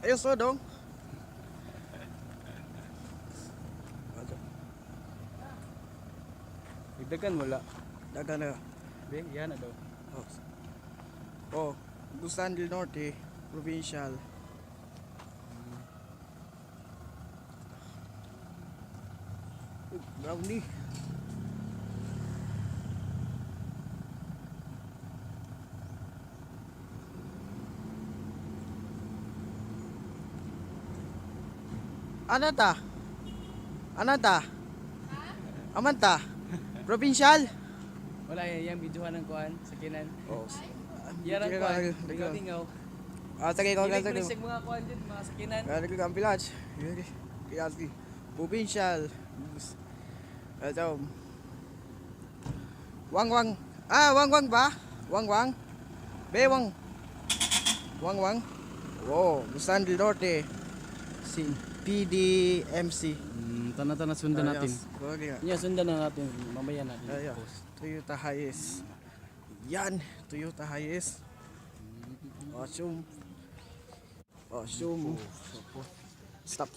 Ayos o dong. Dagdagan wala. Daga na. Be, yan na daw. Oh. Oh, Busan del Norte, provincial. Brownie. Ano ta? Ano ta? Amanta? Provincial? Wala yan, videohan ng kuan, sakinan. Oh. Yan ang kuan, tingaw-tingaw. Ah, sige ko lang Hindi sa ko mga kuan dyan, mga sakinan. Kaya ang village. Kaya provincial. Ito. Wangwang. Ah, wangwang ba? Wangwang. Bewang. Wangwang. Wow, Busan del Norte. Si PDMC. Tana-tana sundan natin. Okay. Yan, sundan na natin. Mamaya natin. Yeah. Post. Toyota Hiace. Yan, Toyota Hiace. Awesome. Awesome. Stop.